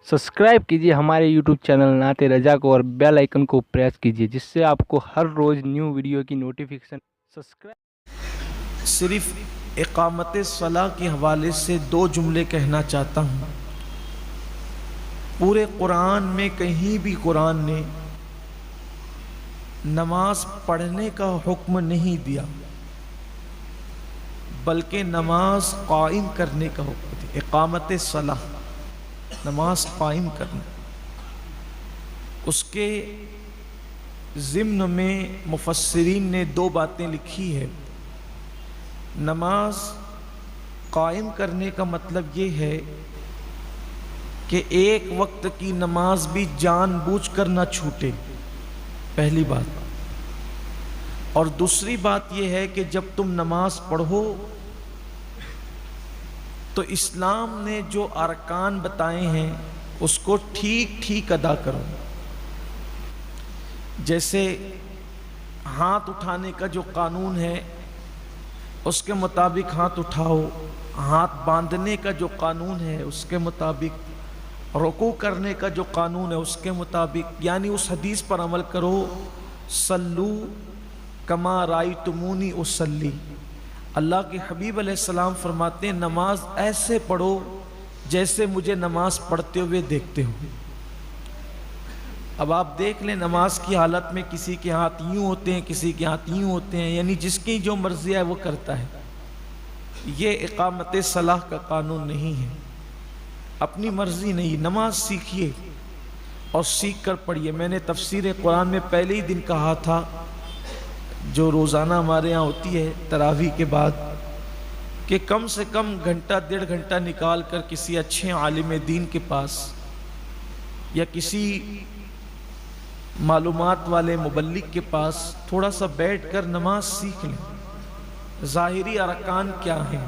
Subscribe कीजिए हमारे YouTube channel नाते रजा को और बेल आइकन को प्रेस कीजिए जिससे आपको हर रोज़ न्यू वीडियो की नोटिफिकेशन सब्सक्राइब। सिर्फ इकामत सलाह के हवाले से दो जुमले कहना चाहता हूँ। पूरे कुरान में कहीं भी कुरान ने नमाज पढ़ने का हुक्म नहीं दिया, बल्कि नमाज कायम करने का हुक्म दिया। इकामत सलाह, नमाज कायम करना। उसके ज़िम्न में मुफस्सिरीन ने दो बातें लिखी है। नमाज कायम करने का मतलब ये है कि एक वक्त की नमाज भी जानबूझकर ना छूटे, पहली बात। और दूसरी बात यह है कि जब तुम नमाज पढ़ो तो इस्लाम ने जो अरकान बताए हैं उसको ठीक ठीक अदा करो। जैसे हाथ उठाने का जो कानून है उसके मुताबिक हाथ उठाओ, हाथ बांधने का जो कानून है उसके मुताबिक, रुकू करने का जो कानून है उसके मुताबिक, यानी उस हदीस पर अमल करो, सल्लू कमा रायतुमूनी उसल्ली। अल्लाह के हबीब अलैहिस्सलाम फरमाते हैं नमाज ऐसे पढ़ो जैसे मुझे नमाज पढ़ते हुए देखते हो। अब आप देख लें नमाज की हालत में किसी के हाथ यूं होते हैं, किसी के हाथ यूं होते हैं, यानी जिसकी जो मर्जी है वो करता है। ये इकामत सलाह का कानून नहीं है, अपनी मर्जी नहीं। नमाज सीखिए और सीख कर पढ़िए। मैंने तफसीर कुरान में पहले ही दिन कहा था, जो रोज़ाना हमारे यहाँ होती है तरावी के बाद, कि कम से कम घंटा डेढ़ घंटा निकाल कर किसी अच्छे आलिम दीन के पास या किसी मालूमात वाले मुबल्लिग के पास थोड़ा सा बैठ कर नमाज सीख लें। ज़ाहिरी अरकान क्या हैं?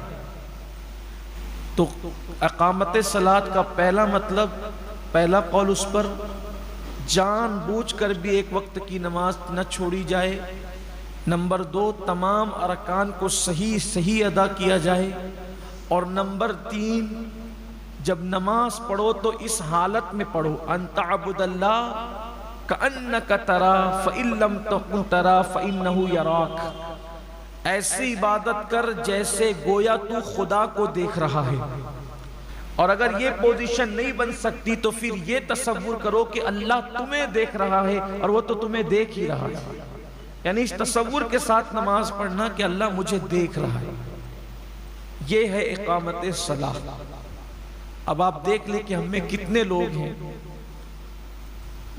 तो इकामत सलात का पहला मतलब, पहला कौल उस पर जानबूझ कर भी एक वक्त की नमाज न छोड़ी जाए। नंबर दो, तमाम अरकान को सही अदा किया जाए। और नंबर तीन, जब नमाज पढ़ो तो इस हालत में पढ़ो, अंतअबुदल्लाह कअन्नका तरा फ़इल्लम तकुन तरा फ़इन्नहु यराक। ऐसी इबादत कर जैसे गोया तू खुदा को देख रहा है। और अगर ये पोजीशन नहीं बन सकती तो फिर ये तसव्वुर करो कि अल्लाह तुम्हें देख रहा है और वो तो तुम्हें देख ही रहा है। यानी इस तसव्वुर के साथ नमाज पढ़ना कि अल्लाह मुझे देख रहा है। ये है इकामत सलाह। अब आप देख लें कि हम में कितने लोग हैं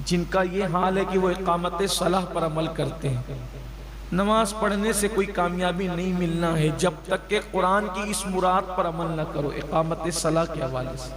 जिनका ये हाल है कि वो इकामत सलाह पर अमल करते हैं। नमाज पढ़ने से कोई कामयाबी नहीं मिलना है जब तक कि कुरान की इस मुराद पर अमल न करो, इकामत सलाह के हवाले से।